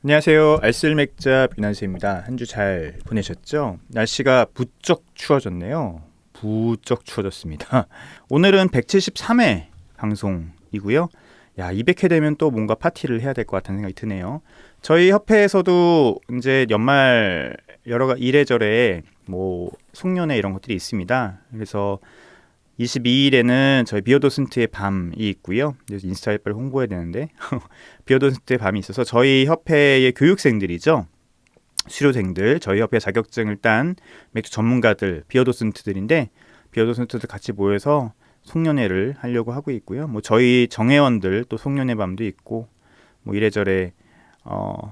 안녕하세요. 알쓸맥잡 유난세입니다. 한 주 잘 보내셨죠? 날씨가 부쩍 추워졌네요. 부쩍 추워졌습니다. 오늘은 173회 방송이고요. 야, 200회 되면 또 뭔가 파티를 해야 될 것 같다는 생각이 드네요. 저희 협회에서도 이제 연말 이래저래 뭐 송년회 이런 것들이 있습니다. 그래서 22일에는 저희 비오도슨트의 밤이 있고요. 그래서 인스타에 빨리 홍보해야 되는데 비오도슨트의 밤이 있어서 저희 협회의 교육생들이죠. 수료생들, 저희 협회 자격증을 딴 맥주 전문가들, 비오도슨트들인데 비오도슨트들 같이 모여서 송년회를 하려고 하고 있고요. 뭐 저희 정회원들 또 송년회 밤도 있고 뭐 이래저래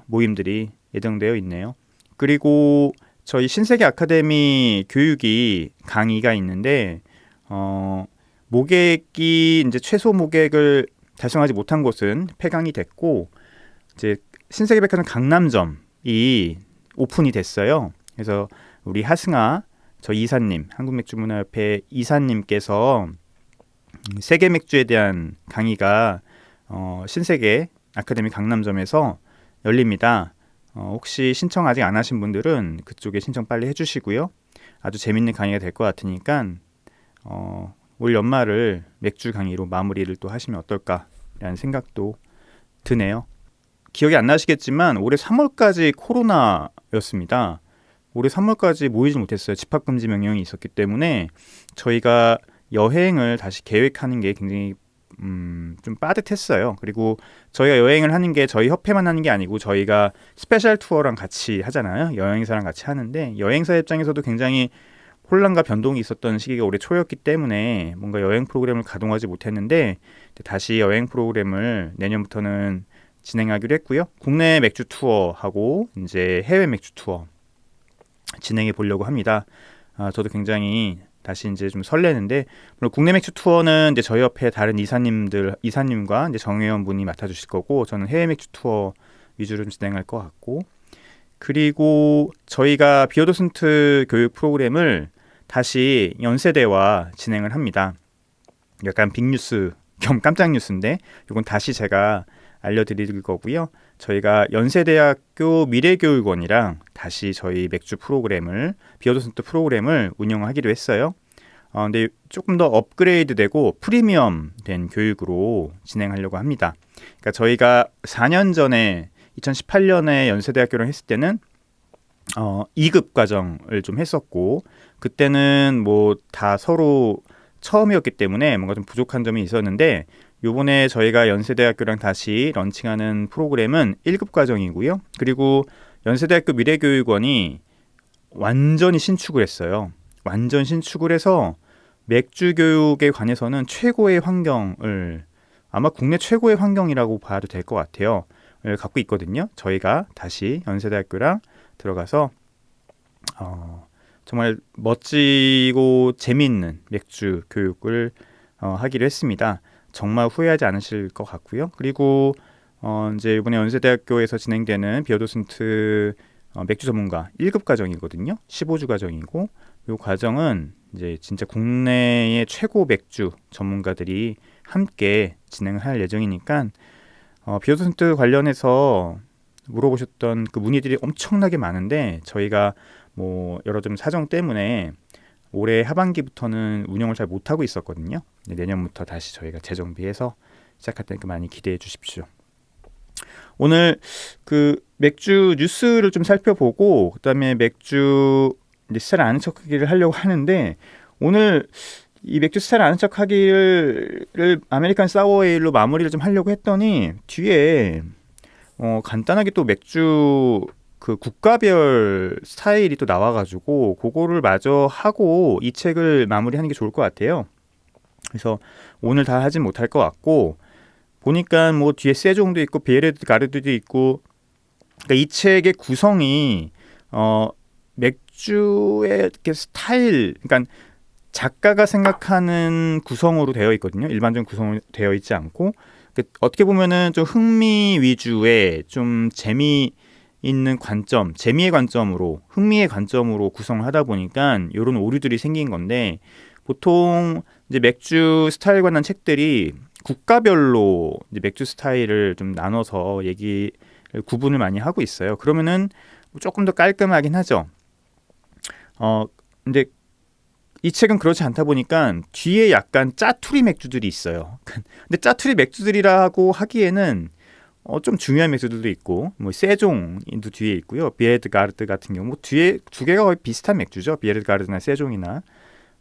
모임들이 예정되어 있네요. 그리고 저희 신세계 아카데미 교육이 강의가 있는데 모객이 이제 최소 모객을 달성하지 못한 곳은 폐강이 됐고 이제 신세계백화점 강남점이 오픈이 됐어요. 그래서 우리 하승아 저 이사님 한국맥주문화협회 이사님께서 세계 맥주에 대한 강의가 신세계 아카데미 강남점에서 열립니다. 혹시 신청 아직 안 하신 분들은 그쪽에 신청 빨리 해주시고요. 아주 재밌는 강의가 될 것 같으니까 올 연말을 맥주 강의로 마무리를 또 하시면 어떨까라는 생각도 드네요. 기억이 안 나시겠지만 올해 3월까지 코로나였습니다. 올해 3월까지 모이지 못했어요. 집합금지 명령이 있었기 때문에 저희가 여행을 다시 계획하는 게 굉장히 좀 빠듯했어요. 그리고 저희가 여행을 하는 게 저희 협회만 하는 게 아니고 저희가 스페셜 투어랑 같이 하잖아요. 여행사랑 같이 하는데 여행사 입장에서도 굉장히 혼란과 변동이 있었던 시기가 올해 초였기 때문에 뭔가 여행 프로그램을 가동하지 못했는데 다시 여행 프로그램을 내년부터는 진행하기로 했고요. 국내 맥주 투어하고 이제 해외 맥주 투어 진행해 보려고 합니다. 저도 굉장히 다시 이제 좀 설레는데 물론 국내 맥주 투어는 이제 저희 옆에 다른 이사님과 이제 정회원분이 맡아주실 거고 저는 해외 맥주 투어 위주로 좀 진행할 것 같고 그리고 저희가 비오도슨트 교육 프로그램을 다시 연세대와 진행을 합니다. 약간 빅뉴스 겸 깜짝 뉴스인데 이건 다시 제가 알려드릴 거고요. 저희가 연세대학교 미래교육원이랑 다시 저희 맥주 프로그램을 비오도슨트 프로그램을 운영하기로 했어요. 근데 조금 더 업그레이드되고 프리미엄 된 교육으로 진행하려고 합니다. 그러니까 저희가 4년 전에 2018년에 연세대학교랑 했을 때는 2급 과정을 좀 했었고 그때는 뭐 다 서로 처음이었기 때문에 뭔가 좀 부족한 점이 있었는데 요번에 저희가 연세대학교랑 다시 런칭하는 프로그램은 1급 과정이고요. 그리고 연세대학교 미래교육원이 완전히 신축을 했어요. 완전 신축을 해서 맥주 교육에 관해서는 최고의 환경을 아마 국내 최고의 환경이라고 봐도 될 것 같아요. 갖고 있거든요. 저희가 다시 연세대학교랑 들어가서 정말 멋지고 재미있는 맥주 교육을 하기로 했습니다. 정말 후회하지 않으실 것 같고요. 그리고 이제 이번에 연세대학교에서 진행되는 비오도슨트 맥주 전문가 1급 과정이거든요. 15주 과정이고 이 과정은 이제 진짜 국내의 최고 맥주 전문가들이 함께 진행을 할 예정이니까 비오도슨트 관련해서 물어보셨던 그 문의들이 엄청나게 많은데 저희가 뭐 여러 좀 사정 때문에 올해 하반기부터는 운영을 잘 못하고 있었거든요. 내년부터 다시 저희가 재정비해서 시작할 테니까 많이 기대해 주십시오. 오늘 그 맥주 뉴스를 좀 살펴보고 그다음에 맥주 스타일 아는 척하기를 하려고 하는데 오늘 이 맥주 스타일 아는 척하기를 아메리칸 사워에일로 마무리를 좀 하려고 했더니 뒤에 간단하게 또 맥주 그 국가별 스타일이 또 나와가지고 그거를 마저 하고 이 책을 마무리하는 게 좋을 것 같아요. 그래서 오늘 다 하진 못할 것 같고 보니까 뭐 뒤에 세종도 있고 비에레드 가르드도 있고 그러니까 이 책의 구성이 맥주의 이렇게 스타일 그러니까 작가가 생각하는 구성으로 되어 있거든요. 일반적인 구성으로 되어 있지 않고 어떻게 보면은 좀 흥미 위주의 좀 재미있는 관점, 재미의 관점으로 흥미의 관점으로 구성을 하다 보니까 이런 오류들이 생긴 건데 보통 이제 맥주 스타일 관한 책들이 국가별로 이제 맥주 스타일을 좀 나눠서 얘기를 구분을 많이 하고 있어요. 그러면은 조금 더 깔끔하긴 하죠. 근데 이 책은 그렇지 않다 보니까 뒤에 약간 짜투리 맥주들이 있어요. 근데 짜투리 맥주들이라고 하기에는 좀 중요한 맥주들도 있고, 뭐 세종도 뒤에 있고요. 비에르드가르드 같은 경우 뭐 뒤에 두 개가 거의 비슷한 맥주죠. 비에르드가르드나 세종이나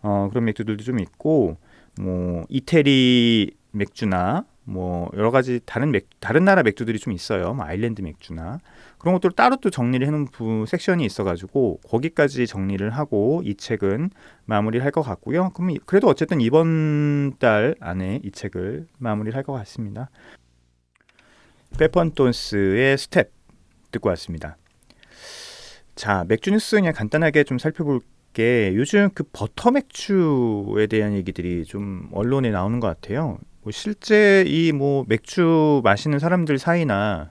그런 맥주들도 좀 있고, 뭐 이태리 맥주나 뭐 여러 가지 다른 나라 맥주들이 좀 있어요. 뭐 아일랜드 맥주나 그런 것들 따로 또 정리를 해놓은 섹션이 있어가지고 거기까지 정리를 하고 이 책은 마무리를 할 것 같고요. 그럼 그래도 어쨌든 이번 달 안에 이 책을 마무리를 할 것 같습니다. 페펀톤스의 스텝 듣고 왔습니다. 자, 맥주 뉴스 그냥 간단하게 좀 살펴볼게. 요즘 그 버터 맥주에 대한 얘기들이 좀 언론에 나오는 것 같아요. 뭐 실제 이 뭐 맥주 마시는 사람들 사이나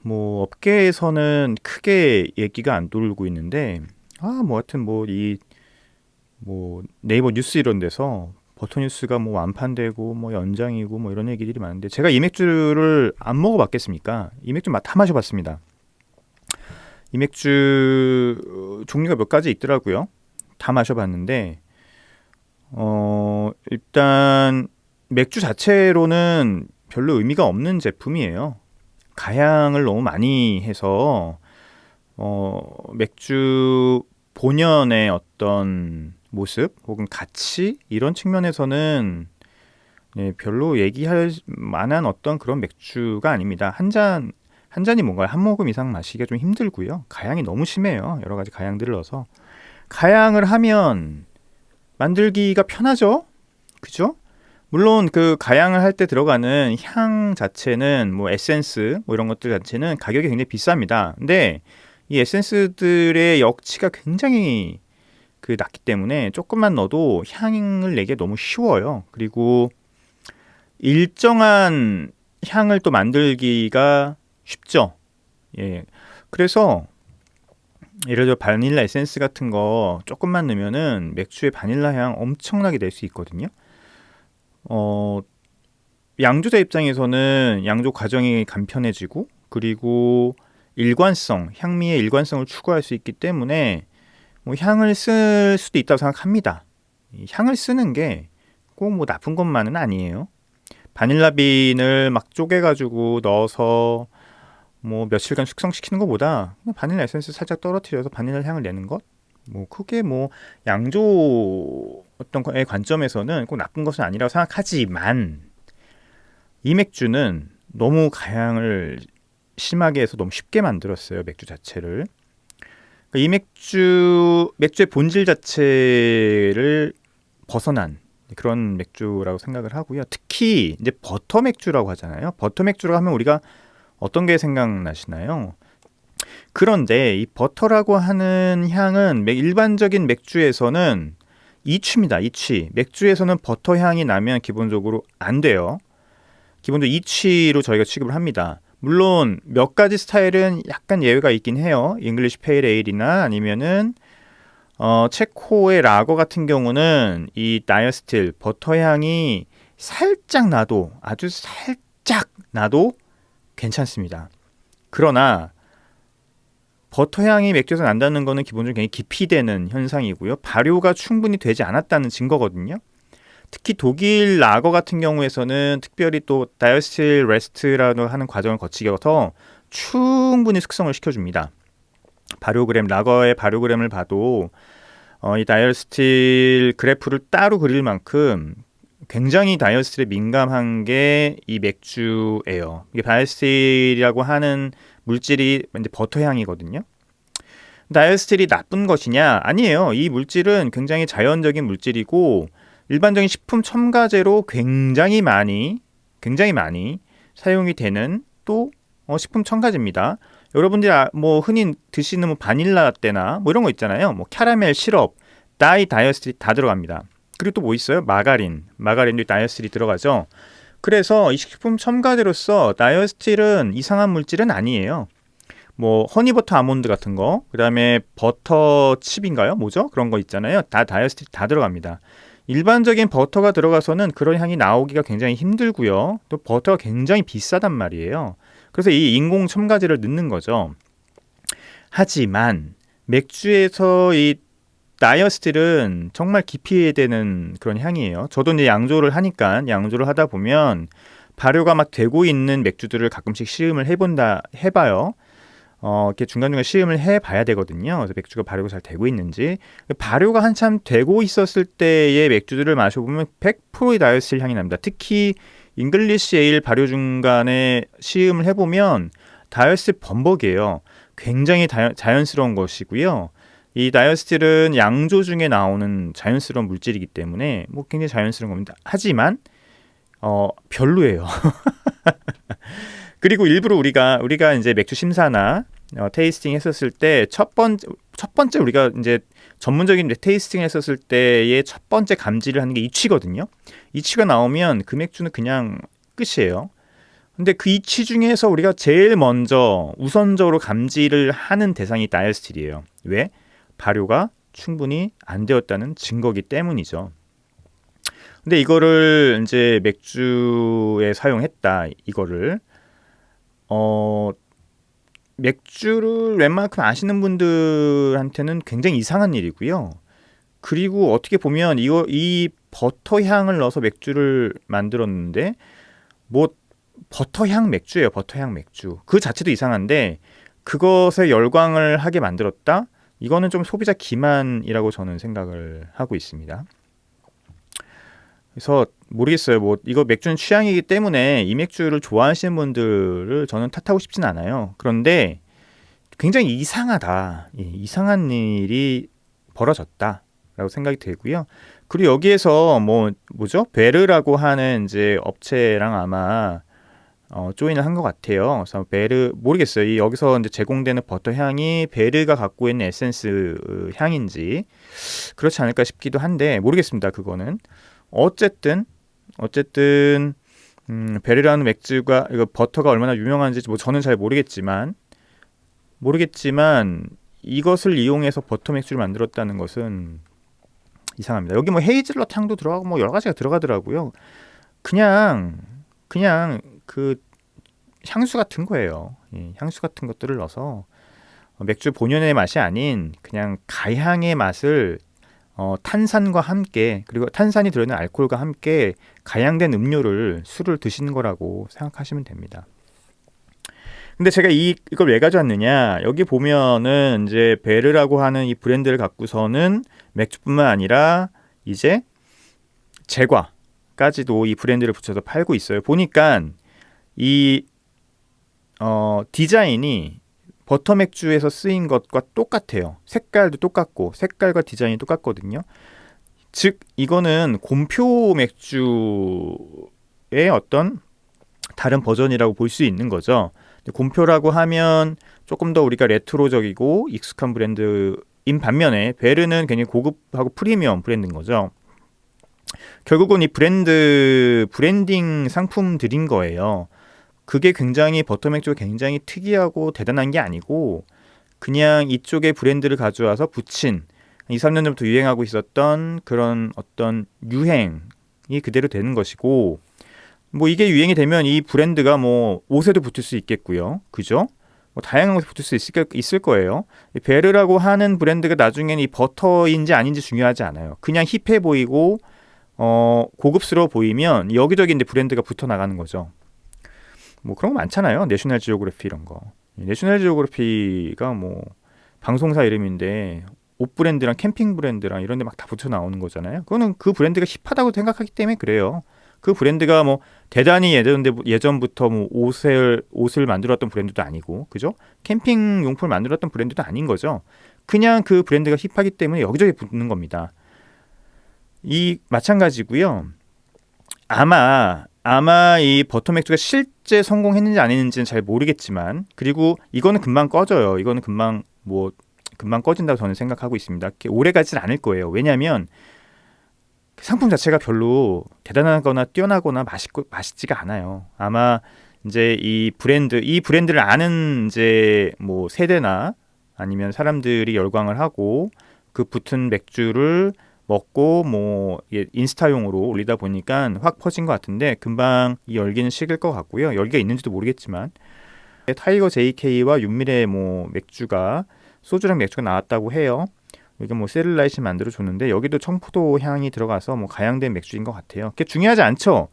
뭐 업계에서는 크게 얘기가 안 돌고 있는데 뭐 하여튼 뭐 네이버 뉴스 이런 데서 버터 뉴스가 뭐 완판되고 뭐 연장이고 뭐 이런 얘기들이 많은데 제가 이 맥주를 안 먹어봤겠습니까? 이 맥주 다 마셔봤습니다. 이 맥주 종류가 몇 가지 있더라고요. 다 마셔봤는데 일단 맥주 자체로는 별로 의미가 없는 제품이에요. 가향을 너무 많이 해서 맥주 본연의 어떤 모습 혹은 가치 이런 측면에서는 별로 얘기할 만한 어떤 그런 맥주가 아닙니다. 한 잔이 뭔가 한 모금 이상 마시기가 좀 힘들고요. 가향이 너무 심해요. 여러 가지 가향들을 넣어서 가향을 하면 만들기가 편하죠. 그죠? 물론 그 가양을 할 때 들어가는 향 자체는 뭐 에센스 뭐 이런 것들 자체는 가격이 굉장히 비쌉니다. 근데 이 에센스들의 역치가 굉장히 낮기 때문에 조금만 넣어도 향을 내기 너무 쉬워요. 그리고 일정한 향을 또 만들기가 쉽죠. 예. 그래서 예를 들어 바닐라 에센스 같은 거 조금만 넣으면은 맥주의 바닐라 향 엄청나게 낼 수 있거든요. 양조자 입장에서는 양조 과정이 간편해지고 그리고 향미의 일관성을 추구할 수 있기 때문에 뭐 향을 쓸 수도 있다고 생각합니다. 향을 쓰는 게 꼭 뭐 나쁜 것만은 아니에요. 바닐라 빈을 막 쪼개가지고 넣어서 뭐 며칠간 숙성시키는 것보다 그냥 바닐라 에센스 살짝 떨어뜨려서 바닐라 향을 내는 것, 뭐 그게 뭐 양조 어떤 거의 관점에서는 꼭 나쁜 것은 아니라고 생각하지만 이 맥주는 너무 가향을 심하게 해서 너무 쉽게 만들었어요. 맥주 자체를. 이 맥주의 본질 자체를 벗어난 그런 맥주라고 생각을 하고요. 특히 이제 버터 맥주라고 하잖아요. 버터 맥주라고 하면 우리가 어떤 게 생각나시나요? 그런데 이 버터라고 하는 향은 일반적인 맥주에서는 이취입니다. 이취. 맥주에서는 버터 향이 나면 기본적으로 안 돼요. 기본적으로 이취로 저희가 취급을 합니다. 물론 몇 가지 스타일은 약간 예외가 있긴 해요. 잉글리시 페일 에일이나 아니면은 체코의 라거 같은 경우는 이 다이어스틸 버터 향이 살짝 나도 아주 살짝 나도 괜찮습니다. 그러나 버터 향이 맥주에서 난다는 것은 기본적으로 굉장히 기피되는 현상이고요. 발효가 충분히 되지 않았다는 증거거든요. 특히 독일 라거 같은 경우에서는 특별히 또 다이어스틸 레스트라고 하는 과정을 거치겨서 충분히 숙성을 시켜줍니다. 라거의 발효그램을 봐도 이 다이어스틸 그래프를 따로 그릴 만큼 굉장히 다이어스틸에 민감한 게 이 맥주예요. 이게 다이어스틸이라고 하는 물질이 이제 버터 향이거든요. 다이어스틸이 나쁜 것이냐? 아니에요. 이 물질은 굉장히 자연적인 물질이고 일반적인 식품 첨가제로 굉장히 많이 사용이 되는 또 식품 첨가제입니다. 여러분들이 뭐 흔히 드시는 뭐 바닐라 라떼나 뭐 이런 거 있잖아요. 뭐 캐러멜 시럽, 다이어스틸이 다 들어갑니다. 그리고 또 뭐 있어요? 마가린도 다이어스틸이 들어가죠. 그래서 이 식품 첨가제로서 다이어스틸은 이상한 물질은 아니에요. 뭐 허니버터 아몬드 같은 거, 그다음에 버터 칩인가요? 뭐죠? 그런 거 있잖아요. 다 다이어스틸 다 들어갑니다. 일반적인 버터가 들어가서는 그런 향이 나오기가 굉장히 힘들고요. 또 버터가 굉장히 비싸단 말이에요. 그래서 이 인공 첨가제를 넣는 거죠. 하지만 맥주에서 이 다이어스틸은 정말 기피해야 되는 그런 향이에요. 저도 이제 양조를 하다 보면 발효가 막 되고 있는 맥주들을 가끔씩 시음을 해봐요. 이렇게 중간중간 시음을 해봐야 되거든요. 그래서 맥주가 발효가 잘 되고 있는지. 발효가 한참 되고 있었을 때의 맥주들을 마셔보면 100%의 다이어스틸 향이 납니다. 특히 잉글리시 에일 발효 중간에 시음을 해보면 다이어스틸 범벅이에요. 굉장히 자연스러운 것이고요. 이 다이어스틸은 양조 중에 나오는 자연스러운 물질이기 때문에 뭐 굉장히 자연스러운 겁니다. 하지만 별로예요. 그리고 일부러 우리가 이제 맥주 심사나 테이스팅 했었을 때 첫 번째 우리가 이제 전문적인 테이스팅 했었을 때의 첫 번째 감지를 하는 게 이취거든요. 이취가 나오면 그 맥주는 그냥 끝이에요. 근데 그 이취 중에서 우리가 제일 먼저 우선적으로 감지를 하는 대상이 다이어스틸이에요. 왜? 발효가 충분히 안 되었다는 증거기 때문이죠. 근데 이거를 이제 맥주에 사용했다. 이거를 맥주를 웬만큼 아시는 분들한테는 굉장히 이상한 일이고요. 그리고 어떻게 보면 이 버터 향을 넣어서 맥주를 만들었는데 뭐 버터향 맥주예요. 버터향 맥주. 그 자체도 이상한데 그것에 열광을 하게 만들었다? 이거는 좀 소비자 기만이라고 저는 생각을 하고 있습니다. 그래서 모르겠어요. 뭐 이거 맥주는 취향이기 때문에 이 맥주를 좋아하시는 분들을 저는 탓하고 싶진 않아요. 그런데 굉장히 이상하다. 이상한 일이 벌어졌다라고 생각이 들고요. 그리고 여기에서 뭐죠? 베르라고 하는 이제 업체랑 아마 조인을 한 것 같아요. 그래서 베르 모르겠어요. 여기서 이제 제공되는 버터 향이 베르가 갖고 있는 에센스 향인지 그렇지 않을까 싶기도 한데 모르겠습니다. 그거는 어쨌든 베르라는 맥주가 이거 버터가 얼마나 유명한지 뭐 저는 잘 모르겠지만 이것을 이용해서 버터 맥주를 만들었다는 것은 이상합니다. 여기 뭐 헤이즐넛 향도 들어가고 뭐 여러 가지가 들어가더라고요. 그냥 그 향수 같은 거예요. 향수 같은 것들을 넣어서 맥주 본연의 맛이 아닌 그냥 가향의 맛을 탄산과 함께 그리고 탄산이 들어있는 알코올과 함께 가양된 술을 드시는 거라고 생각하시면 됩니다. 근데 제가 이걸 왜 가져왔느냐? 여기 보면은 이제 베르라고 하는 이 브랜드를 갖고서는 맥주뿐만 아니라 이제 제과까지도 이 브랜드를 붙여서 팔고 있어요. 보니까 이 디자인이 버터 맥주에서 쓰인 것과 똑같아요. 색깔도 똑같고 색깔과 디자인이 똑같거든요. 즉 이거는 곰표 맥주의 어떤 다른 버전이라고 볼 수 있는 거죠. 곰표라고 하면 조금 더 우리가 레트로적이고 익숙한 브랜드인 반면에 베르는 굉장히 고급하고 프리미엄 브랜드인 거죠. 결국은 이 브랜딩 상품들인 거예요. 그게 굉장히 버터맥주가 굉장히 특이하고 대단한 게 아니고 그냥 이쪽의 브랜드를 가져와서 붙인 2, 3년 전부터 유행하고 있었던 그런 어떤 유행이 그대로 되는 것이고 뭐 이게 유행이 되면 이 브랜드가 뭐 옷에도 붙을 수 있겠고요. 그죠? 뭐 다양한 것에 붙을 수 있을 거예요. 베르라고 하는 브랜드가 나중에는 이 버터인지 아닌지 중요하지 않아요. 그냥 힙해 보이고 고급스러워 보이면 여기저기 이제 브랜드가 붙어 나가는 거죠. 뭐 그런 거 많잖아요. 내셔널 지오그래피 이런 거. 내셔널 지오그래피가 뭐 방송사 이름인데 옷 브랜드랑 캠핑 브랜드랑 이런 데 막 다 붙어 나오는 거잖아요. 그거는 그 브랜드가 힙하다고 생각하기 때문에 그래요. 그 브랜드가 뭐 대단히 예전부터 뭐 옷을 만들었던 브랜드도 아니고, 그죠? 캠핑 용품을 만들었던 브랜드도 아닌 거죠. 그냥 그 브랜드가 힙하기 때문에 여기저기 붙는 겁니다. 이 마찬가지고요. 아마 이 버터맥주가 실제 성공했는지 안 했는지는 잘 모르겠지만, 그리고 이거는 금방 꺼져요. 이거는 금방 꺼진다고 저는 생각하고 있습니다. 오래 가진 않을 거예요. 왜냐하면 상품 자체가 별로 대단하거나 뛰어나거나 맛있지가 않아요. 아마 이제 이 브랜드를 아는 이제 뭐 세대나 아니면 사람들이 열광을 하고 그 붙은 맥주를 먹고 뭐 인스타용으로 올리다 보니까 확 퍼진 것 같은데 금방 이 열기는 식을 것 같고요. 열기가 있는지도 모르겠지만 타이거 JK와 윤미래 뭐 맥주가 소주랑 맥주가 나왔다고 해요. 이게 뭐 세를라이트 만들어 줬는데 여기도 청포도 향이 들어가서 뭐 가양된 맥주인 것 같아요. 그게 중요하지 않죠.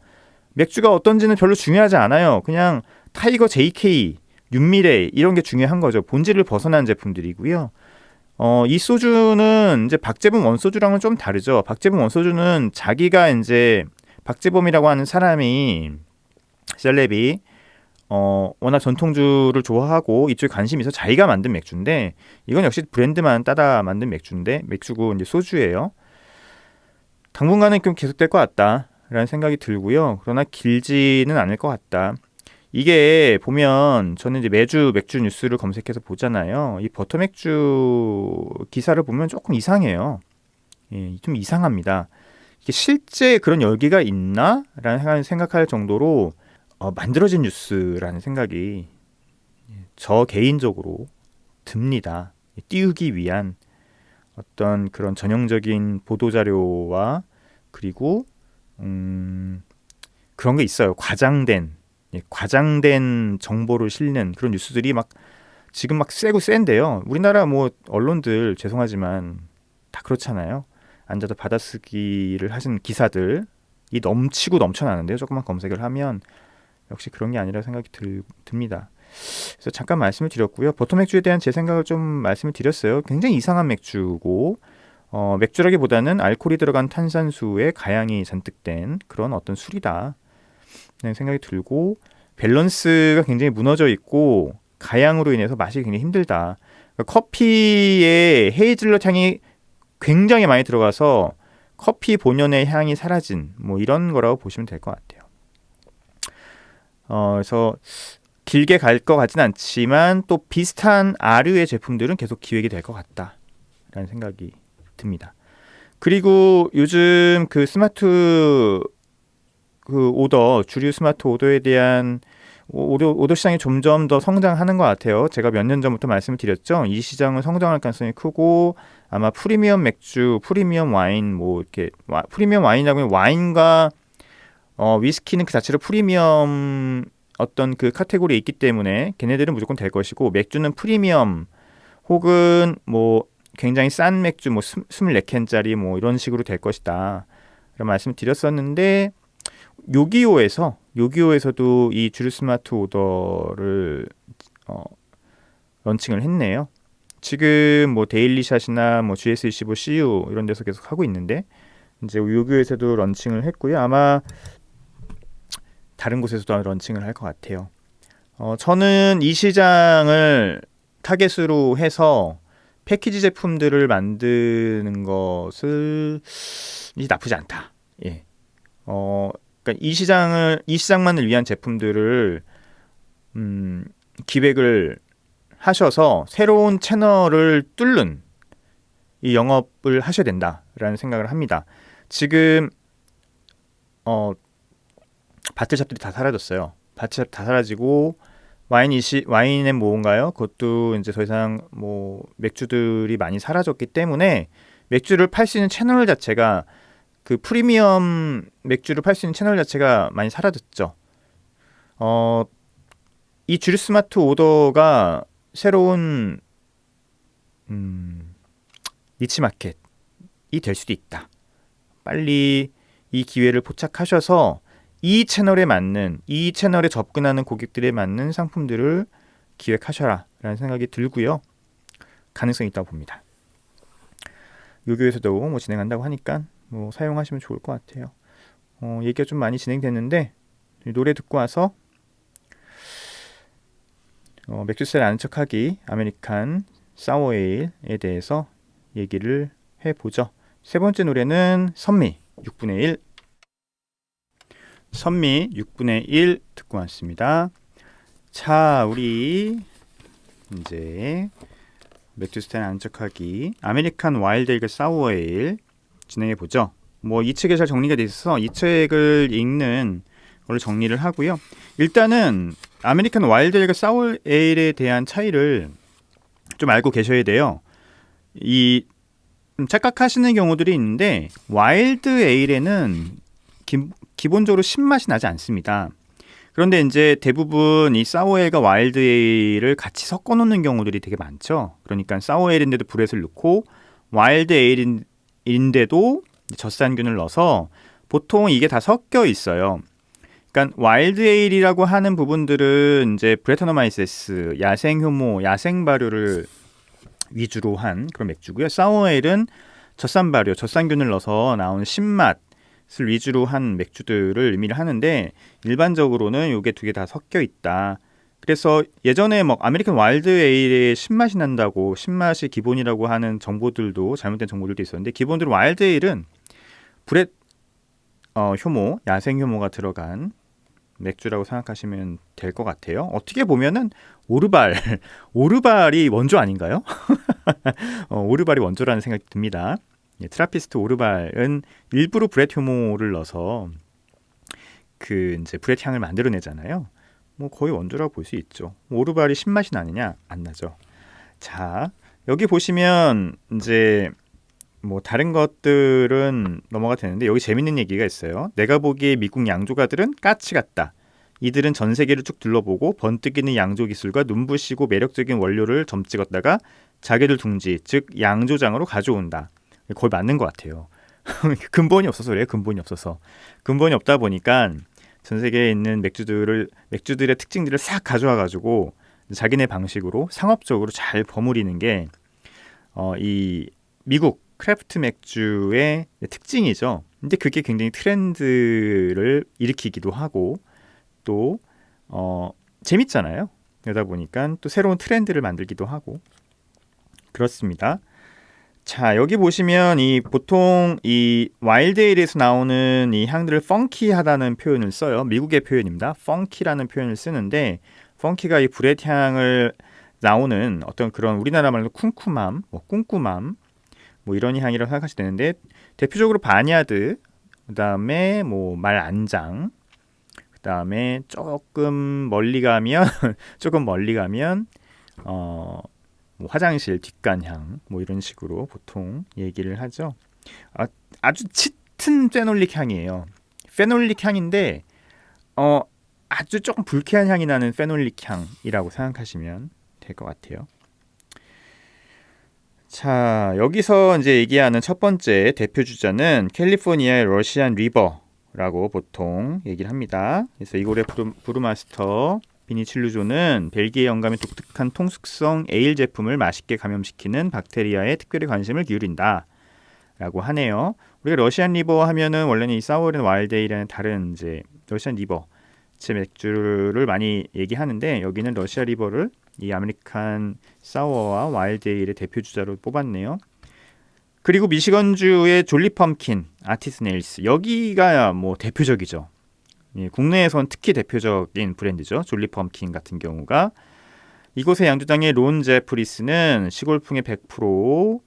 맥주가 어떤지는 별로 중요하지 않아요. 그냥 타이거 JK, 윤미래 이런 게 중요한 거죠. 본질을 벗어난 제품들이고요. 이 소주는 이제 박재범 원소주랑은 좀 다르죠. 박재범 원소주는 자기가 이제 박재범이라고 하는 사람이 셀럽이 워낙 전통주를 좋아하고 이쪽에 관심이 있어 자기가 만든 맥주인데 이건 역시 브랜드만 따다 만든 맥주인데 맥주고 이제 소주예요. 당분간은 좀 계속될 것 같다라는 생각이 들고요. 그러나 길지는 않을 것 같다. 이게 보면 저는 이제 매주 맥주 뉴스를 검색해서 보잖아요. 이 버터 맥주 기사를 보면 조금 이상해요. 예, 좀 이상합니다. 이게 실제 그런 열기가 있나라는 생각할 정도로 만들어진 뉴스라는 생각이 저 개인적으로 듭니다. 띄우기 위한 어떤 그런 전형적인 보도자료와 그리고 그런 게 있어요. 과장된 정보를 실는 그런 뉴스들이 막 지금 막 세고 센데요. 우리나라 뭐 언론들 죄송하지만 다 그렇잖아요. 앉아서 받아쓰기를 하신 기사들이 넘치고 넘쳐나는데요. 조금만 검색을 하면 역시 그런 게 아니라 생각이 듭니다. 그래서 잠깐 말씀을 드렸고요. 버터 맥주에 대한 제 생각을 좀 말씀을 드렸어요. 굉장히 이상한 맥주고 맥주라기보다는 알코올이 들어간 탄산수에 가양이 잔뜩 된 그런 어떤 술이다 생각이 들고 밸런스가 굉장히 무너져 있고 가양으로 인해서 마시기 굉장히 힘들다. 그러니까 커피에 헤이즐넛 향이 굉장히 많이 들어가서 커피 본연의 향이 사라진 뭐 이런 거라고 보시면 될 것 같아요. 그래서 길게 갈 것 같진 않지만 또 비슷한 아류의 제품들은 계속 기획이 될 것 같다라는 생각이 듭니다. 그리고 요즘 그 스마트 주류 스마트 오더에 대한 오더 시장이 점점 더 성장하는 것 같아요. 제가 몇 년 전부터 말씀을 드렸죠. 이 시장은 성장할 가능성이 크고 아마 프리미엄 맥주, 프리미엄 와인 뭐 이렇게 프리미엄 와인이라고 하면 와인과 위스키는 그 자체로 프리미엄 어떤 그 카테고리에 있기 때문에 걔네들은 무조건 될 것이고 맥주는 프리미엄 혹은 뭐 굉장히 싼 맥주 뭐 24캔짜리 뭐 이런 식으로 될 것이다. 그런 말씀을 드렸었는데 요기요에서도 이 주류 스마트 오더를 런칭을 했네요. 지금 뭐 데일리샷이나 뭐 GS25 CU 이런 데서 계속 하고 있는데 이제 요기요에서도 런칭을 했고요. 아마 다른 곳에서도 런칭을 할 것 같아요. 저는 이 시장을 타겟으로 해서 패키지 제품들을 만드는 것을 나쁘지 않다. 예. 그러니까 이 시장만을 위한 제품들을 기획을 하셔서 새로운 채널을 뚫는 이 영업을 하셔야 된다라는 생각을 합니다. 지금 바틀샵들이 다 사라졌어요. 바틀샵 다 사라지고 와인의 뭔가요? 그것도 이제 더 이상 뭐 맥주들이 많이 사라졌기 때문에 맥주를 팔 수 있는 채널 자체가 그 프리미엄 맥주를 팔 수 있는 채널 자체가 많이 사라졌죠. 이 주류 스마트 오더가 새로운 니치 마켓이 될 수도 있다. 빨리 이 기회를 포착하셔서 이 채널에 접근하는 고객들에 맞는 상품들을 기획하셔라 라는 생각이 들고요. 가능성이 있다고 봅니다. 요교에서도 뭐 진행한다고 하니까 뭐 사용하시면 좋을 것 같아요. 얘기가 좀 많이 진행됐는데 노래 듣고 와서 맥주살 아는 척하기 아메리칸 사워 에일에 대해서 얘기를 해보죠. 세 번째 노래는 선미 6분의 1 선미 6분의 1 듣고 왔습니다. 자, 우리 이제 맥주스타일 아는 척하기 아메리칸 와일드 에이글 사워 에일 진행해 보죠. 뭐 이 책에 잘 정리가 돼 있어서 이 책을 읽는 걸로 정리를 하고요. 일단은 아메리칸 와일드 에이글 사워 에일에 대한 차이를 좀 알고 계셔야 돼요. 착각하시는 경우들이 있는데 와일드 에일에는 기본적으로 신맛이 나지 않습니다. 그런데 이제 대부분 이 사워에일과 와일드 에일을 같이 섞어 놓는 경우들이 되게 많죠. 그러니까 사워에일인데도 브렛을 넣고 와일드 에일인데도 젖산균을 넣어서 보통 이게 다 섞여 있어요. 그러니까 와일드 에일이라고 하는 부분들은 이제 브레타노마이세스, 야생 효모, 야생 발효를 위주로 한 그런 맥주고요. 사워에일은 젖산 발효, 젖산균을 넣어서 나온 신맛을 위주로 한 맥주들을 의미를 하는데 일반적으로는 요게 두 개 다 섞여 있다. 그래서 예전에 뭐 아메리칸 와일드 에일에 신맛이 난다고 신맛이 기본이라고 하는 정보들도 잘못된 정보들도 있었는데 기본적으로 와일드 에일은 브렛 효모, 야생 효모가 들어간 맥주라고 생각하시면 될 것 같아요. 어떻게 보면은 오르발이 원조 아닌가요? 오르발이 원조라는 생각이 듭니다. 예, 트라피스트 오르발은 일부러 브렛 효모를 넣어서 그 이제 브렛 향을 만들어내잖아요. 뭐 거의 원조라고 볼 수 있죠. 오르발이 신맛이 나느냐? 안 나죠. 자, 여기 보시면 이제 뭐 다른 것들은 넘어가 되는데 여기 재밌는 얘기가 있어요. 내가 보기에 미국 양조가들은 까치 같다. 이들은 전 세계를 쭉 둘러보고 번뜩이는 양조 기술과 눈부시고 매력적인 원료를 점 찍었다가 자기들 둥지, 즉 양조장으로 가져온다. 거의 맞는 것 같아요. 근본이 없어서 그래요. 근본이 없어서. 근본이 없다 보니까 전 세계에 있는 맥주들의 특징들을 싹 가져와가지고 자기네 방식으로 상업적으로 잘 버무리는 게 이 미국 크래프트 맥주의 특징이죠. 근데 그게 굉장히 트렌드를 일으키기도 하고 또 재밌잖아요. 그러다 보니까 또 새로운 트렌드를 만들기도 하고 그렇습니다. 자, 여기 보시면 보통 이 와일드 에일에서 나오는 이 향들을 펑키하다는 표현을 써요. 미국의 표현입니다. 펑키라는 표현을 쓰는데 펑키가 이 브렛 향을 나오는 어떤 그런 우리나라 말로 쿰쿰함, 뭐 쿰쿰함 뭐 이런 향이라고 생각하시면 되는데 대표적으로 바냐드, 그다음에 뭐 말안장, 그다음에 조금 멀리 가면 뭐 화장실 뒷간향 뭐 이런 식으로 보통 얘기를 하죠. 아주 짙은 페놀릭 향이에요. 페놀릭 향인데 아주 조금 불쾌한 향이 나는 페놀릭 향이라고 생각하시면 될 것 같아요. 자, 여기서 이제 얘기하는 첫 번째 대표 주자는 캘리포니아의 러시안 리버라고 보통 얘기를 합니다. 그래서 이골의 브루마스터 비니칠루조는 벨기에 영감의 독특한 통숙성 에일 제품을 맛있게 감염시키는 박테리아에 특별히 관심을 기울인다 라고 하네요. 우리가 러시안 리버 하면은 원래는 이 사워앤 와일드 에일이라는 다른 이제 러시안 리버 제 맥주를 많이 얘기하는데 여기는 러시아 리버를 이 아메리칸 사워와 와일드 에일의 대표 주자로 뽑았네요. 그리고 미시건주의 졸리 펌킨, 아티스 네일스 여기가 뭐 대표적이죠. 예, 국내에선 특히 대표적인 브랜드죠. 졸리 펌킨 같은 경우가 이곳의 양조장의 론 제프리스는 시골풍의 100%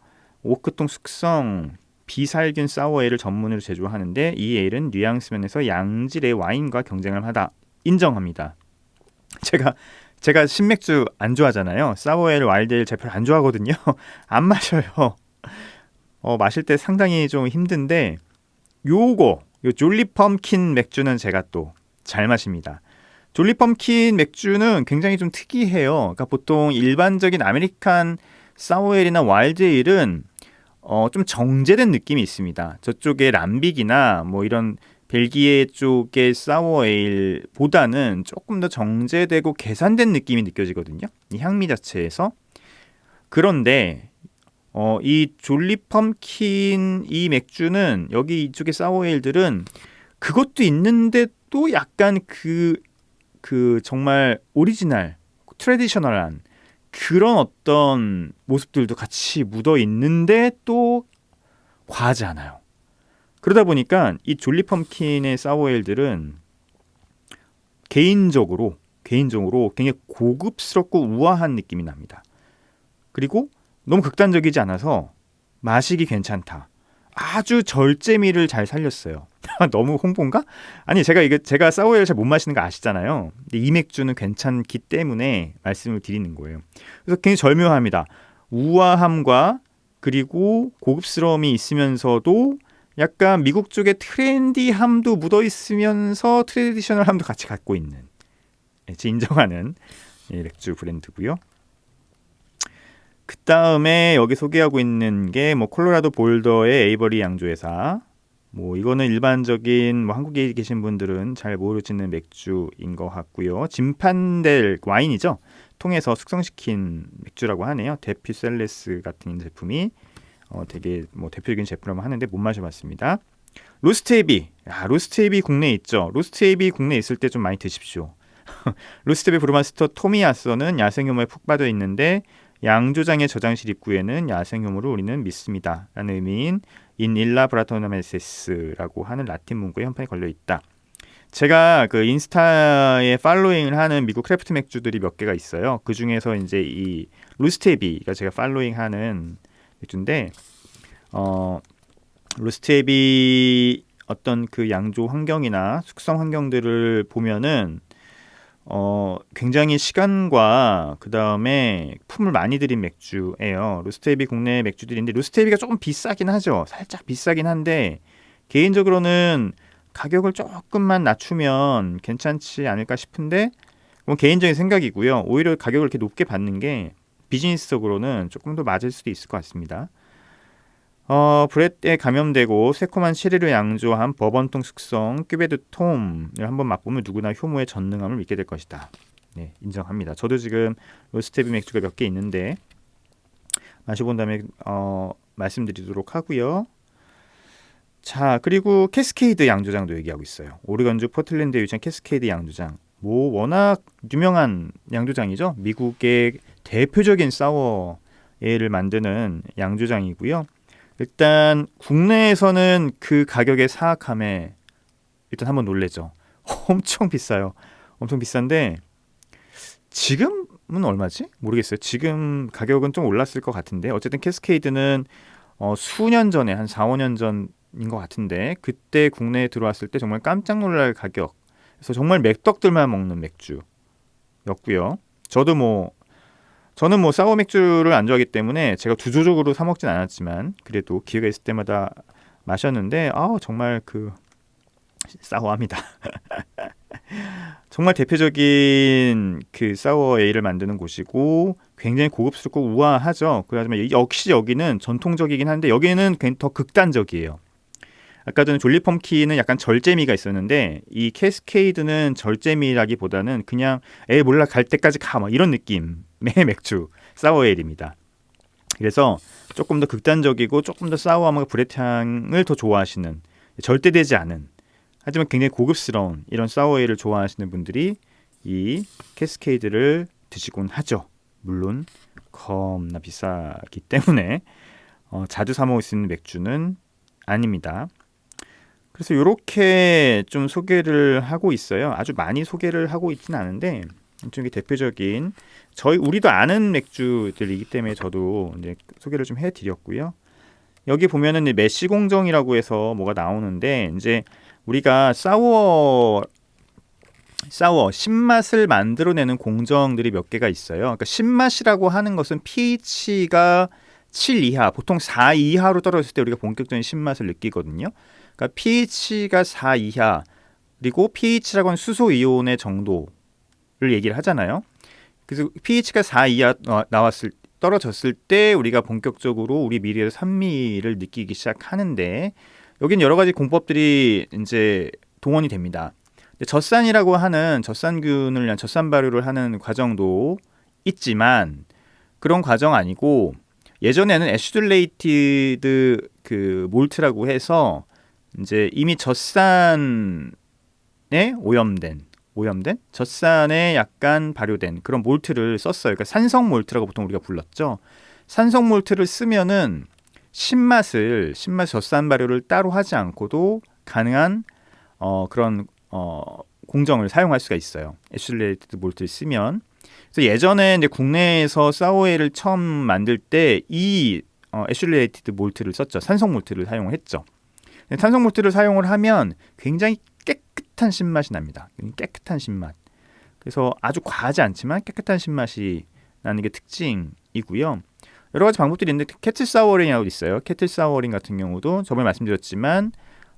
오크통 숙성 비살균 사워에일을 전문으로 제조하는데 이 에일은 뉘앙스 면에서 양질의 와인과 경쟁을 하다 인정합니다. 제가 신맥주 안 좋아하잖아요. 사워에일, 와일드에일 제가 별로 안 좋아하거든요. 안 마셔요. 마실 때 상당히 좀 힘든데 요 졸리 펌킨 맥주는 제가 또 잘 마십니다. 졸리 펌킨 맥주는 굉장히 좀 특이해요. 그러니까 보통 일반적인 아메리칸 사워에일이나 와일드에일은 좀 정제된 느낌이 있습니다. 저쪽에 람빅이나 뭐 이런 벨기에 쪽의 사워에일보다는 조금 더 정제되고 계산된 느낌이 느껴지거든요. 이 향미 자체에서. 그런데 이 졸리 펌킨 이 맥주는 여기 이쪽의 사워에일들은 그것도 있는데 또 약간 그 정말 오리지널, 트레디셔널한 그런 어떤 모습들도 같이 묻어 있는데 또 과하지 않아요. 그러다 보니까 이 졸리 펌킨의 사워에일들은 개인적으로 굉장히 고급스럽고 우아한 느낌이 납니다. 그리고 너무 극단적이지 않아서 마시기 괜찮다. 아주 절제미를 잘 살렸어요. 너무 홍보인가? 아니 제가 사워에일 잘 못 마시는 거 아시잖아요. 근데 이 맥주는 괜찮기 때문에 말씀을 드리는 거예요. 그래서 굉장히 절묘합니다. 우아함과 그리고 고급스러움이 있으면서도 약간 미국 쪽의 트렌디함도 묻어 있으면서 트레디셔널함도 같이 갖고 있는 인정하는 맥주 브랜드고요. 그 다음에 여기 소개하고 있는 게 뭐 콜로라도 볼더의 에이버리 양조회사. 뭐 이거는 일반적인 뭐 한국에 계신 분들은 잘 모르시는 맥주인 것 같고요. 짐판델 와인이죠. 통해서 숙성시킨 맥주라고 하네요. 데퓨셀레스 같은 제품이 되게 뭐 대표적인 제품이라고 하는데 못 마셔봤습니다. 로스트에비, 로스트에비 국내에 있죠. 로스트에비 국내에 있을 때 좀 많이 드십시오. 로스트에비 브루마스터 토미야스는 야생효모에 푹 빠져 있는데 양조장의 저장실 입구에는 야생효모를 우리는 믿습니다. 라는 의미인 인 일라 브라토나메세스라고 하는 라틴 문구에 현판이 걸려 있다. 제가 그 인스타에 팔로잉을 하는 미국 크래프트 맥주들이 몇 개가 있어요. 그 중에서 이제 이 로스트에비가 제가 팔로잉하는 맥주인데, 로스트에비 어떤 그 양조 환경이나 숙성 환경들을 보면은 굉장히 시간과 그 다음에 품을 많이 들인 맥주예요. 로스트에비 국내 맥주들인데 로스트에비가 조금 비싸긴 하죠. 살짝 비싸긴 한데 개인적으로는 가격을 조금만 낮추면 괜찮지 않을까 싶은데 뭐 개인적인 생각이고요. 오히려 가격을 이렇게 높게 받는 게 비즈니스적으로는 조금 더 맞을 수도 있을 것 같습니다. 브렛에 감염되고 새콤한 체리를 양조한 버번통 숙성 큐베드 톰을 한번 맛보면 누구나 효모의 전능함을 믿게 될 것이다. 네, 인정합니다. 저도 지금 로스트에비 맥주가 몇 개 있는데 마셔본 다음에 말씀드리도록 하고요. 자, 그리고 캐스케이드 양조장도 얘기하고 있어요. 오리건주 포틀랜드에 위치한 캐스케이드 양조장. 뭐 워낙 유명한 양조장이죠. 미국의 대표적인 사워 에일을 만드는 양조장이고요. 일단 국내에서는 그 가격의 사악함에 일단 한번 놀래죠. 엄청 비싸요. 엄청 비싼데 지금은 얼마지? 모르겠어요. 지금 가격은 좀 올랐을 것 같은데 어쨌든 캐스케이드는 수년 전에 한 4, 5년 전인 것 같은데 그때 국내에 들어왔을 때 정말 깜짝 놀랄 가격. 그래서 정말 맥덕들만 먹는 맥주였고요. 저는 뭐 사워 맥주를 안 좋아하기 때문에 제가 주조적으로 사 먹진 않았지만 그래도 기회가 있을 때마다 마셨는데 정말 그 사워합니다. 정말 대표적인 그 사워 에일을 만드는 곳이고 굉장히 고급스럽고 우아하죠. 그렇지만 역시 여기는 전통적이긴 한데 여기는 더 극단적이에요. 아까 전에 졸리 펌킨은 약간 절제미가 있었는데 이 캐스케이드는 절제미라기보다는 그냥 몰라 갈 때까지 가 막 이런 느낌의 맥주 사워에일입니다. 그래서 조금 더 극단적이고 조금 더 사워함과 브렛향을 더 좋아하시는 절대되지 않은 하지만 굉장히 고급스러운 이런 사워에일을 좋아하시는 분들이 이 캐스케이드를 드시곤 하죠. 물론 겁나 비싸기 때문에 자주 사 먹을 수 있는 맥주는 아닙니다. 그래서 이렇게 좀 소개를 하고 있어요. 아주 많이 소개를 하고 있지는 않은데 좀 대표적인 우리도 아는 맥주들이기 때문에 저도 이제 소개를 좀 해드렸고요. 여기 보면은 메시 공정이라고 해서 뭐가 나오는데 이제 우리가 사워 신맛을 만들어내는 공정들이 몇 개가 있어요. 그러니까 신맛이라고 하는 것은 pH가 7 이하, 보통 4 이하로 떨어졌을 때 우리가 본격적인 신맛을 느끼거든요. 그러니까 pH가 4 이하, 그리고 pH라고 하는 수소 이온의 정도를 얘기를 하잖아요. 그래서 pH가 4 이하 떨어졌을 때 우리가 본격적으로 우리 미리의 산미를 느끼기 시작하는데 여기는 여러 가지 공법들이 이제 동원이 됩니다. 젖산이라고 하는 젖산균을 위한 젖산 발효를 하는 과정도 있지만 그런 과정 아니고 예전에는 애슈들레이티드 그 몰트라고 해서 이제 이미 젖산에 오염된 젖산에 약간 발효된 그런 몰트를 썼어요. 그러니까 산성 몰트라고 보통 우리가 불렀죠. 산성 몰트를 쓰면은 신맛 젖산 발효를 따로 하지 않고도 가능한 그런 공정을 사용할 수가 있어요. 애슐레이티드 몰트를 쓰면. 그래서 예전에 이제 국내에서 사워에일을 처음 만들 때 이 애슐레이티드 몰트를 썼죠. 산성 몰트를 사용했죠. 산성 몰트를 사용을 하면 굉장히 깨끗한 신맛이 납니다. 깨끗한 신맛. 그래서 아주 과하지 않지만 깨끗한 신맛이 나는 게 특징이고요. 여러 가지 방법들이 있는데 캐틀 사워링이라고 있어요. 캐틀 사워링 같은 경우도 저번에 말씀드렸지만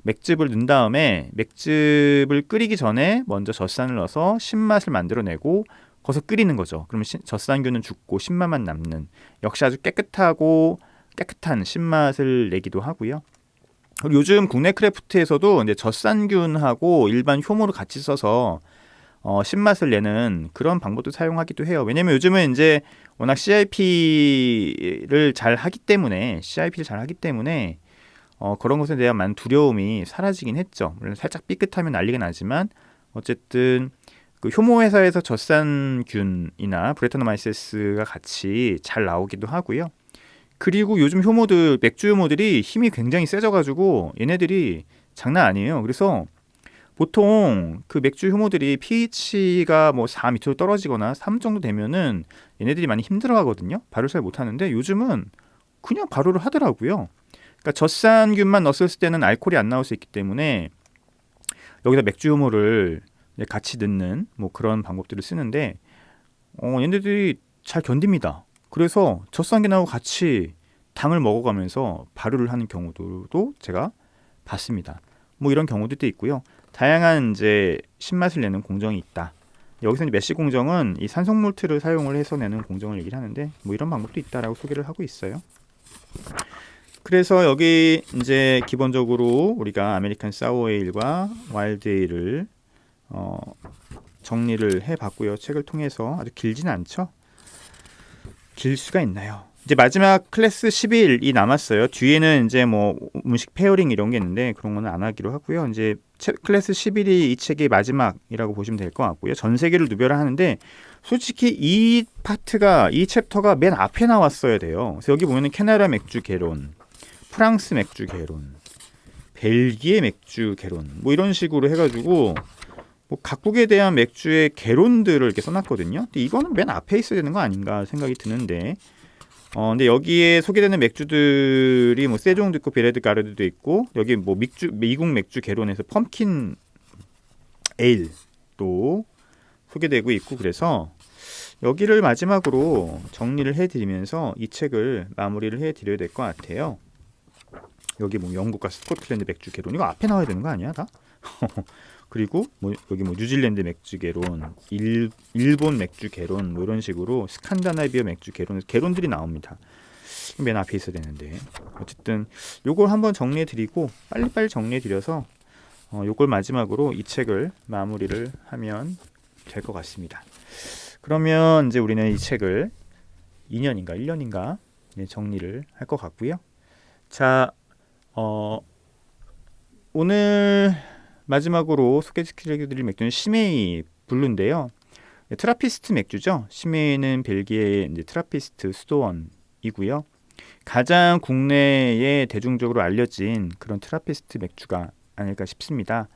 맥즙을 넣은 다음에 맥즙을 끓이기 전에 먼저 젖산을 넣어서 신맛을 만들어내고 거기서 끓이는 거죠. 그러면 젖산균은 죽고 신맛만 남는, 역시 아주 깨끗한 신맛을 내기도 하고요. 그리고 요즘 국내 크래프트에서도 이제 젖산균하고 일반 효모를 같이 써서 신맛을 내는 그런 방법도 사용하기도 해요. 왜냐면 요즘은 이제 워낙 CIP를 잘 하기 때문에 그런 것에 대한 많은 두려움이 사라지긴 했죠. 물론 살짝 삐끗하면 난리가 나지만 어쨌든 그 효모 회사에서 젖산균이나 브레타노마이세스가 같이 잘 나오기도 하고요. 그리고 요즘 효모들, 맥주 효모들이 힘이 굉장히 세져가지고 얘네들이 장난 아니에요. 그래서 보통 그 맥주 효모들이 pH가 뭐 4 밑으로 떨어지거나 3 정도 되면은 얘네들이 많이 힘들어하거든요. 발효를 잘 못하는데 요즘은 그냥 발효를 하더라고요. 그러니까 젖산균만 넣었을 때는 알코올이 안 나올 수 있기 때문에 여기다 맥주 효모를 같이 넣는 뭐 그런 방법들을 쓰는데 얘네들이 잘 견딥니다. 그래서 젖산균하고 같이 당을 먹어가면서 발효를 하는 경우도 제가 봤습니다. 뭐 이런 경우도 있고요. 다양한 이제 신맛을 내는 공정이 있다. 여기서 이제 메쉬 공정은 이 산성몰트를 사용을 해서 내는 공정을 얘기를 하는데 뭐 이런 방법도 있다라고 소개를 하고 있어요. 그래서 여기 이제 기본적으로 우리가 아메리칸 사워 에일과 와일드 에일을 정리를 해봤고요. 책을 통해서 아주 길지는 않죠. 길 수가 있나요? 이제 마지막 클래스 11이 남았어요. 뒤에는 이제 뭐 음식 페어링 이런 게 있는데 그런 거는 안 하기로 하고요. 이제 클래스 11이 이 책의 마지막이라고 보시면 될 것 같고요. 전 세계를 누벼라 하는데 솔직히 이 챕터가 맨 앞에 나왔어야 돼요. 그래서 여기 보면은 캐나다 맥주 개론, 프랑스 맥주 개론, 벨기에 맥주 개론, 뭐 이런 식으로 해가지고 뭐 각국에 대한 맥주의 개론들을 이렇게 써놨거든요. 근데 이거는 맨 앞에 있어야 되는 거 아닌가 생각이 드는데, 근데 여기에 소개되는 맥주들이 뭐 세종도 있고 베레드 가르드도 있고 여기 뭐 미국 맥주 개론에서 펌킨 에일도 소개되고 있고 그래서 여기를 마지막으로 정리를 해드리면서 이 책을 마무리를 해드려야 될 것 같아요. 여기 뭐 영국과 스코틀랜드 맥주 개론 이거 앞에 나와야 되는 거 아니야 다? 그리고 뭐 여기 뭐 뉴질랜드 맥주 개론, 일본 맥주 개론 뭐 이런 식으로 스칸다나비아 맥주 개론들이 나옵니다. 맨 앞에 있어야 되는데 어쨌든 요걸 한번 정리해 드리고 빨리빨리 정리해 드려서 요걸 마지막으로 이 책을 마무리를 하면 될 것 같습니다. 그러면 이제 우리는 이 책을 2년인가 1년인가 정리를 할 것 같고요. 자, 오늘 마지막으로 소개시켜드릴 맥주는 시메이 블루인데요. 트라피스트 맥주죠. 시메이는 벨기에의 이제 트라피스트 수도원이고요. 가장 국내에 대중적으로 알려진 그런 트라피스트 맥주가 아닐까 싶습니다.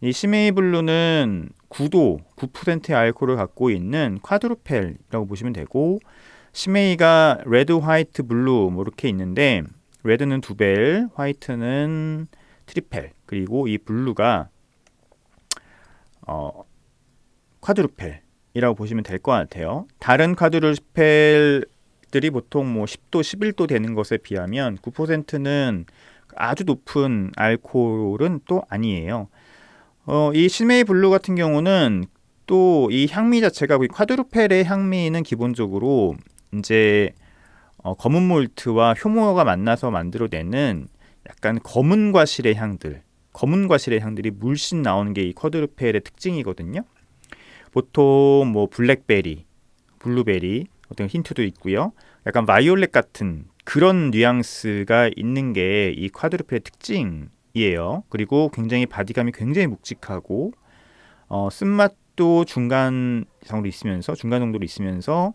이 시메이 블루는 9%의 알코올을 갖고 있는 쿼드루펠이라고 보시면 되고, 시메이가 레드, 화이트, 블루 뭐 이렇게 있는데 레드는 2벨, 화이트는 트리펠, 그리고 이 블루가 쿼드루펠이라고 보시면 될 것 같아요. 다른 쿼드루펠들이 보통 뭐 10도, 11도 되는 것에 비하면 9%는 아주 높은 알코올은 또 아니에요. 이 시메이 블루 같은 경우는 또 이 향미 자체가 쿼드루펠의 향미는 기본적으로 이제 검은 몰트와 효모가 만나서 만들어내는 약간 검은 과실의 향들이 물씬 나오는 게 이 쿼드루펠의 특징이거든요. 보통 뭐 블랙베리, 블루베리 어떤 힌트도 있고요. 약간 바이올렛 같은 그런 뉘앙스가 있는 게 이 쿼드루펠의 특징이에요. 그리고 굉장히 바디감이 굉장히 묵직하고 쓴맛도 중간 정도로 있으면서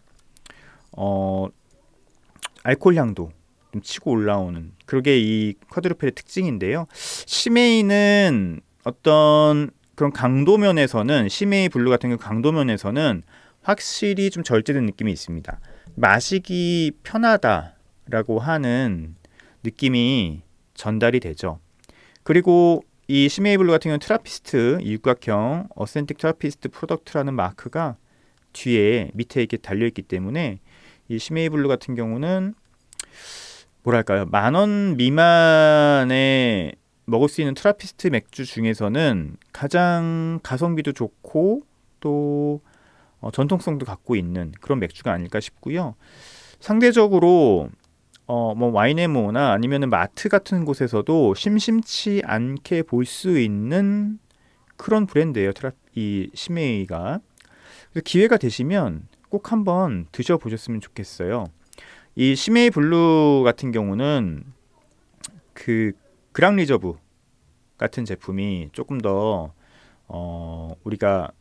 알코올 향도 좀 치고 올라오는 그게 이 쿼드루펠의 특징인데요. 시메이는 어떤 그런 강도면에서는 시메이 블루 같은 경우 강도면에서는 확실히 좀 절제된 느낌이 있습니다. 마시기 편하다라고 하는 느낌이 전달이 되죠. 그리고 이 시메이 블루 같은 경우는 트라피스트, 육각형 어센틱 트라피스트 프로덕트라는 마크가 뒤에 밑에 이렇게 달려있기 때문에 이 시메이 블루 같은 경우는 뭐랄까요, 10,000원 미만의 먹을 수 있는 트라피스트 맥주 중에서는 가장 가성비도 좋고 또 전통성도 갖고 있는 그런 맥주가 아닐까 싶고요. 상대적으로 뭐 와인앤모나 아니면은 마트 같은 곳에서도 심심치 않게 볼 수 있는 그런 브랜드예요. 이 시메이가. 그래서 기회가 되시면 꼭 한번 드셔보셨으면 좋겠어요. 이 시메이 블루 같은 경우는 그 그랑 리저브 같은 제품이 조금 더 우리가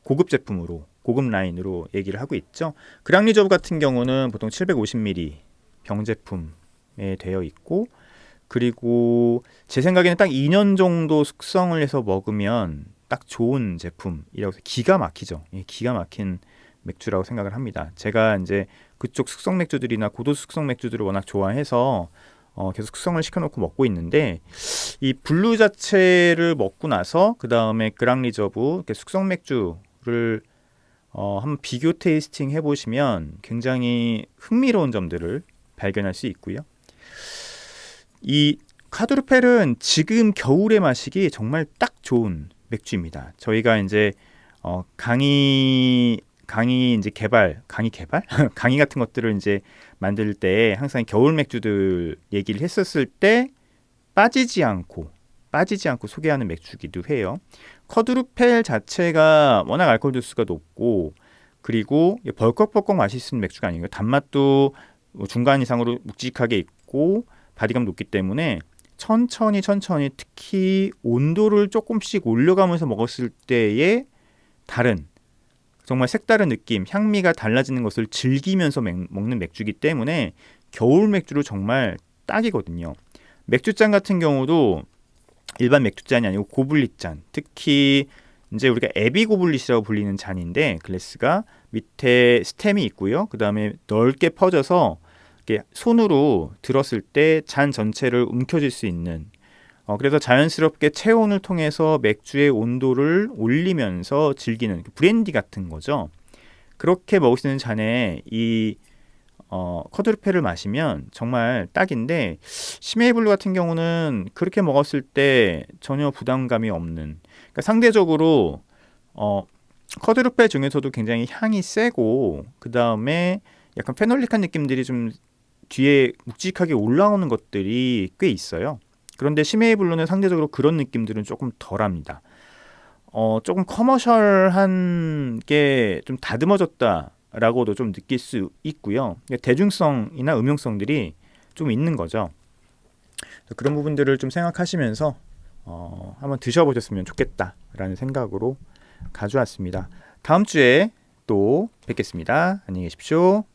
고급 제품으로 고급 라인으로 얘기를 하고 있죠. 그랑 리저브 같은 경우는 보통 750ml 병 제품에 되어 있고, 그리고 제 생각에는 딱 2년 정도 숙성을 해서 먹으면 딱 좋은 제품이라고 해서 기가 막히죠. 기가 막힌 맥주라고 생각을 합니다. 제가 이제 그쪽 숙성 맥주들이나 고도 숙성 맥주들을 워낙 좋아해서 계속 숙성을 시켜놓고 먹고 있는데, 이 블루 자체를 먹고 나서 그 다음에 그랑 리저브 숙성 맥주를 한번 비교 테이스팅 해보시면 굉장히 흥미로운 점들을 발견할 수 있고요. 이 카드루펠은 지금 겨울에 마시기 정말 딱 좋은 맥주입니다. 저희가 이제 강의 이제 강의 같은 것들을 이제 만들 때 항상 겨울 맥주들 얘기를 했었을 때 빠지지 않고 소개하는 맥주기도 해요. 카드루펠 자체가 워낙 알코올 도수가 높고, 그리고 벌컥벌컥 마실 수 있는 맥주가 아니에요. 단맛도 중간 이상으로 묵직하게 있고 바디감 높기 때문에 천천히 특히 온도를 조금씩 올려가면서 먹었을 때의 다른 정말 색다른 느낌, 향미가 달라지는 것을 즐기면서 먹는 맥주이기 때문에 겨울 맥주로 정말 딱이거든요. 맥주잔 같은 경우도 일반 맥주잔이 아니고 고블릿잔, 특히 이제 우리가 에비 고블릿이라고 불리는 잔인데, 글래스가 밑에 스템이 있고요. 그 다음에 넓게 퍼져서 이렇게 손으로 들었을 때 잔 전체를 움켜쥘 수 있는, 그래서 자연스럽게 체온을 통해서 맥주의 온도를 올리면서 즐기는 브랜디 같은 거죠. 그렇게 먹을 수 있는 잔에 이 카드루펠을 마시면 정말 딱인데, 시메이 블루 같은 경우는 그렇게 먹었을 때 전혀 부담감이 없는, 그러니까 상대적으로 카드루펠 중에서도 굉장히 향이 세고, 그 다음에 약간 페놀릭한 느낌들이 좀 뒤에 묵직하게 올라오는 것들이 꽤 있어요. 그런데 시메이 블루는 상대적으로 그런 느낌들은 조금 덜합니다. 조금 커머셜한 게 좀 다듬어졌다라고도 좀 느낄 수 있고요. 대중성이나 음용성들이 좀 있는 거죠. 그런 부분들을 좀 생각하시면서 한번 드셔보셨으면 좋겠다라는 생각으로 가져왔습니다. 다음 주에 또 뵙겠습니다. 안녕히 계십시오.